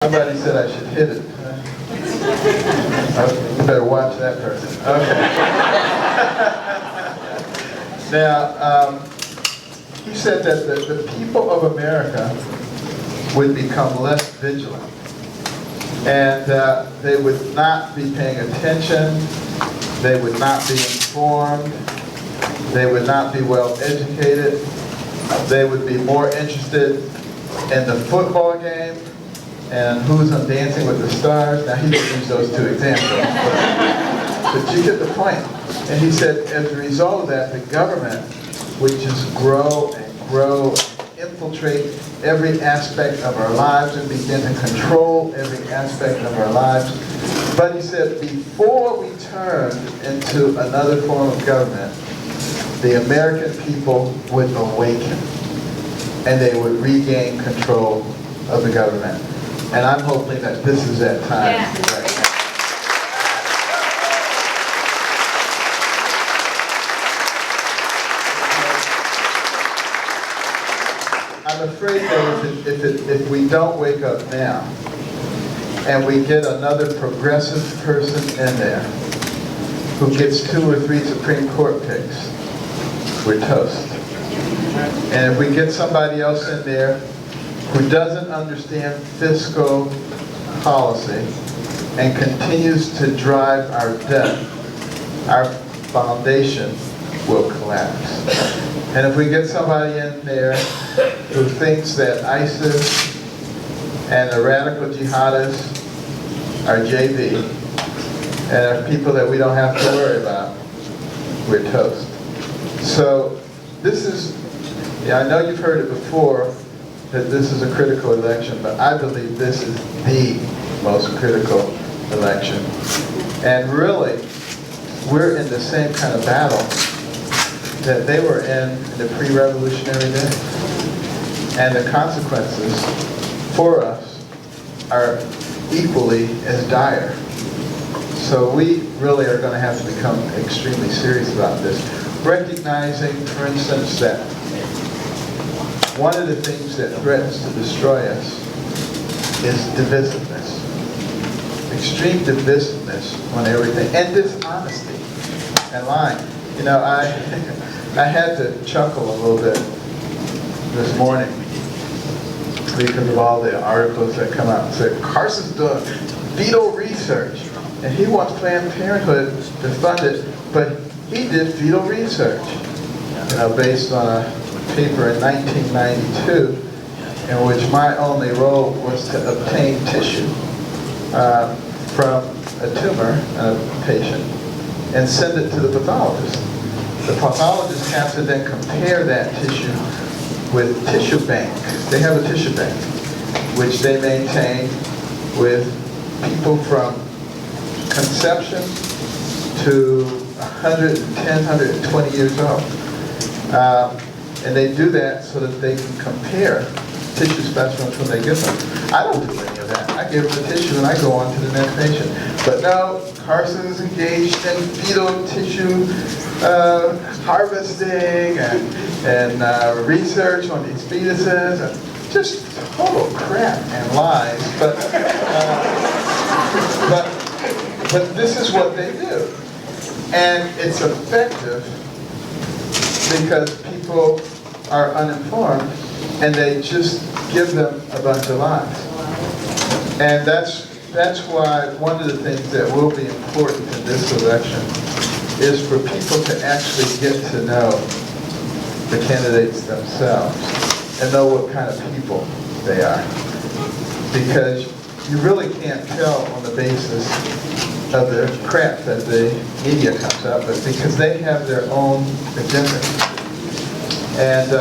Somebody said I should hit it. You better watch that person. Okay. Now, he said that the people of America would become less vigilant. And they would not be paying attention. They would not be informed. They would not be well educated. They would be more interested in the football game and who's on Dancing with the Stars. Now, he didn't use those two examples, but you get the point. And he said, as a result of that, the government would just grow and grow, infiltrate every aspect of our lives and begin to control every aspect of our lives. But he said, before we turned into another form of government, the American people would awaken and they would regain control of the government. And I'm hoping that this is that time. Yeah. Right now. I'm afraid that if we don't wake up now and we get another progressive person in there who gets 2 or 3 Supreme Court picks, we're toast. And if we get somebody else in there who doesn't understand fiscal policy and continues to drive our debt, our foundation will collapse. And if we get somebody in there who thinks that ISIS and the radical jihadists are JV and are people that we don't have to worry about, we're toast. So this is, I know you've heard it before, that this is a critical election, but I believe this is the most critical election. And really, we're in the same kind of battle that they were in the pre-revolutionary days. And the consequences for us are equally as dire. So we really are going to have to become extremely serious about this. Recognizing, for instance, that one of the things that threatens to destroy us is divisiveness. Extreme divisiveness on everything. And dishonesty and lying. You know, I had to chuckle a little bit this morning because of all the articles that come out and say, Carson's doing fetal research. And he wants Planned Parenthood to fund it, but he did fetal research, you know, based on a paper in 1992 in which my only role was to obtain tissue from a tumor in a patient and send it to the pathologist. The pathologist has to then compare that tissue with tissue bank. They have a tissue bank which they maintain with people from conception to 110, 120 years old. And they do that so that they can compare tissue specimens when they get them. I don't do any of that. I give them the tissue and I go on to the next patient. But no, Carson is engaged in fetal tissue harvesting and research on these fetuses. And just total crap and lies. But this is what they do. And it's effective because people are uninformed and they just give them a bunch of lies. And that's why one of the things that will be important in this election is for people to actually get to know the candidates themselves and know what kind of people they are. Because you really can't tell on the basis of the crap that the media comes up with, because they have their own agenda. And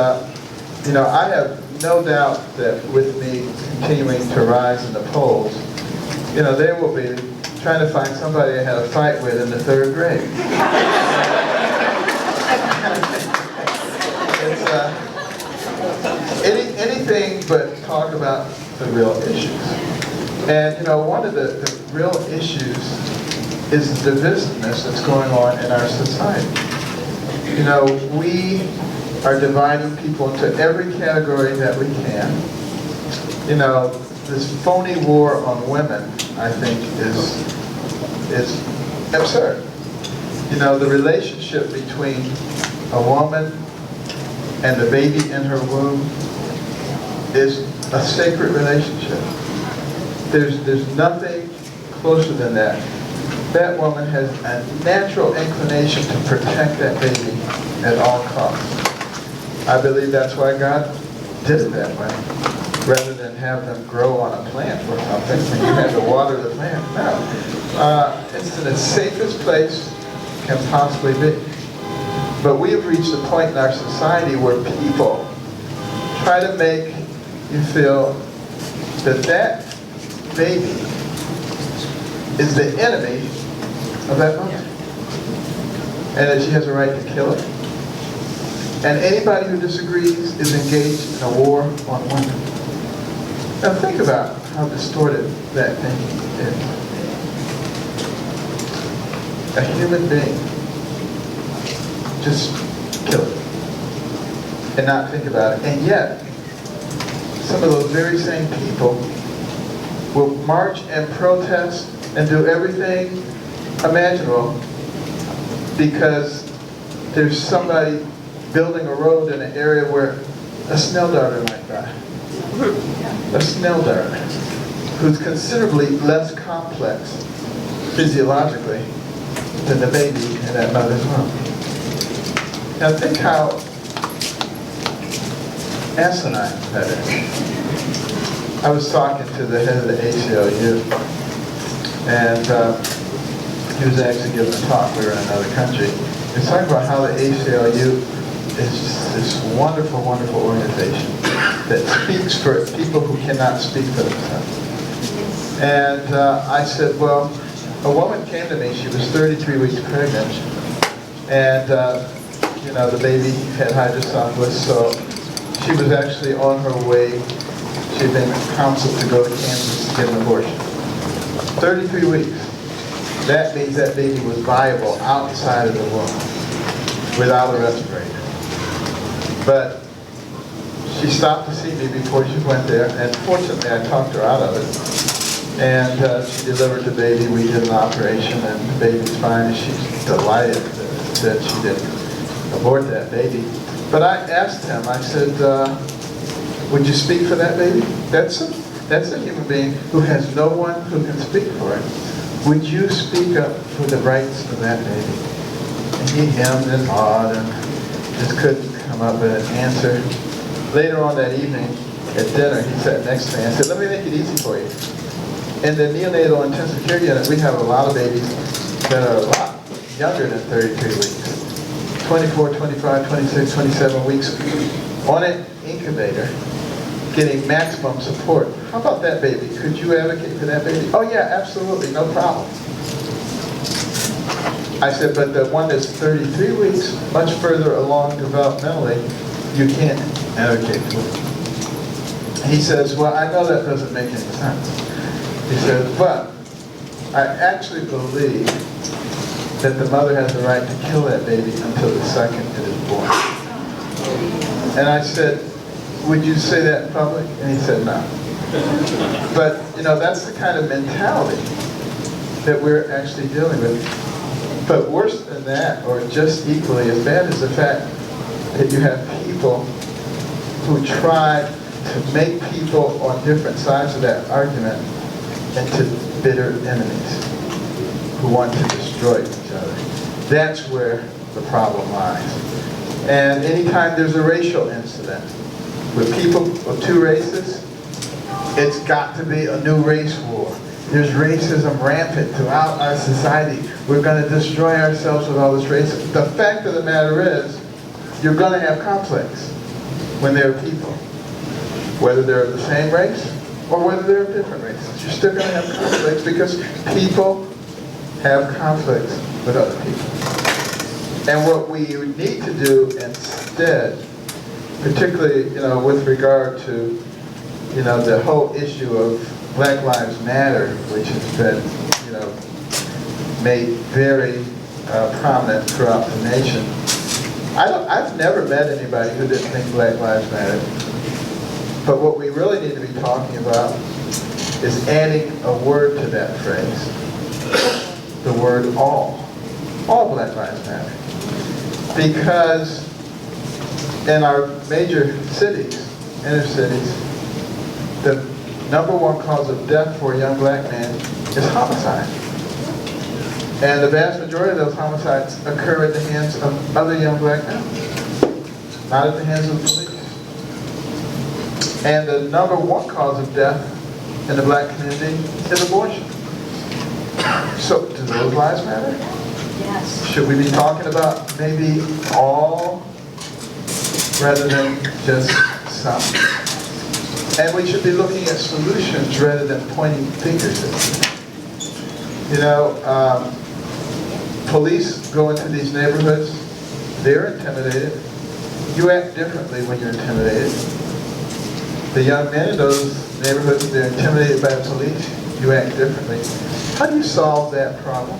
you know, I have no doubt that with me continuing to rise in the polls, you know, they will be trying to find somebody I had a fight with in the 3rd grade. It's anything but talk about the real issues. And you know, one of the real issues is the divisiveness that's going on in our society. You know, we are dividing people into every category that we can. You know, this phony war on women, I think, is absurd. You know, the relationship between a woman and the baby in her womb is a sacred relationship. There's nothing closer than that. That woman has a natural inclination to protect that baby at all costs. I believe that's why God did it that way, rather than have them grow on a plant or something, and you had to water the plant. No. It's in the safest place it can possibly be. But we have reached a point in our society where people try to make you feel that that baby is the enemy of that mother, and that she has a right to kill it. And anybody who disagrees is engaged in a war on women. Now think about how distorted that thing is. A human being, just kill it and not think about it. And yet, some of those very same people will march and protest and do everything imaginable because there's somebody building a road in an area where a snail darter might die. A snail darter who's considerably less complex physiologically than the baby in that mother's womb. Now think how asinine that is. I was talking to the head of the ACLU, and he was actually giving a talk. We were in another country. He was talking about how the ACLU is just this wonderful, wonderful organization that speaks for people who cannot speak for themselves. And I said, well, a woman came to me, she was 33 weeks pregnant, and you know, the baby had hydrocephalus, so she was actually on her way. She'd been counseled to go to Kansas to get an abortion. 33 weeks. That means that baby was viable outside of the womb without a respirator. But she stopped to see me before she went there, and fortunately I talked her out of it. And she delivered the baby. We did an operation, and the baby's fine, and she's delighted that she didn't abort that baby. But I asked him, I said, would you speak for that baby? That's a human being who has no one who can speak for it. Would you speak up for the rights of that baby? And he hemmed and hawed and just couldn't come up with an answer. Later on that evening at dinner, he sat next to me. I said, let me make it easy for you. In the neonatal intensive care unit, we have a lot of babies that are a lot younger than 33 weeks. 24, 25, 26, 27 weeks on an incubator, getting maximum support. How about that baby? Could you advocate for that baby? Oh yeah, absolutely, no problem. I said, but the one that's 33 weeks, much further along developmentally, you can't advocate for it. He says, well, I know that doesn't make any sense. He says, but I actually believe that the mother has the right to kill that baby until the second it is born. And I said, would you say that in public? And he said, no. But, you know, that's the kind of mentality that we're actually dealing with. But worse than that, or just equally as bad, is the fact that you have people who try to make people on different sides of that argument into bitter enemies who want to destroy each other. That's where the problem lies. And anytime there's a racial incident with people of two races, it's got to be a new race war. There's racism rampant throughout our society. We're going to destroy ourselves with all this racism. The fact of the matter is, you're going to have conflicts when there are people. Whether they're of the same race or whether they're of different races. You're still going to have conflicts because people have conflicts with other people. And what we need to do instead, particularly, you know, with regard to, you know, the whole issue of Black Lives Matter, which has been, you know, made very prominent throughout the nation. I've never met anybody who didn't think Black Lives Matter. But what we really need to be talking about is adding a word to that phrase. The word all. All Black Lives Matter. Because in our major cities, inner cities, the #1 cause of death for a young black man is homicide. And the vast majority of those homicides occur at the hands of other young black men, not at the hands of the police. And the #1 cause of death in the black community is abortion. So, do those lives matter? Yes. Should we be talking about maybe all rather than just some? And we should be looking at solutions rather than pointing fingers at them. You know, police go into these neighborhoods, they're intimidated. You act differently when you're intimidated. The young men in those neighborhoods, they're intimidated by the police, you act differently. How do you solve that problem?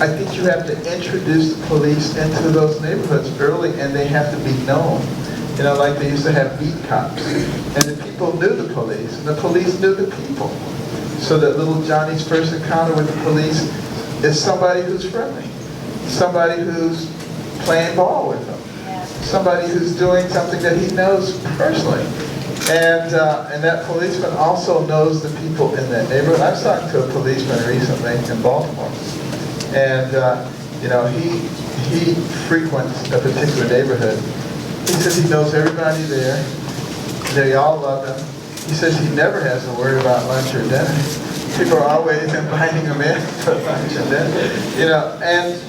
I think you have to introduce the police into those neighborhoods early, and they have to be known. You know, like they used to have beat cops, and the people knew the police, and the police knew the people. So that little Johnny's first encounter with the police is somebody who's friendly, somebody who's playing ball with them, somebody who's doing something that he knows personally. And that policeman also knows the people in that neighborhood. I was talking to a policeman recently in Baltimore, and you know, he frequents a particular neighborhood. He says he knows everybody there. They all love him. He says he never has to worry about lunch or dinner. People are always inviting him in for lunch and dinner. You know, and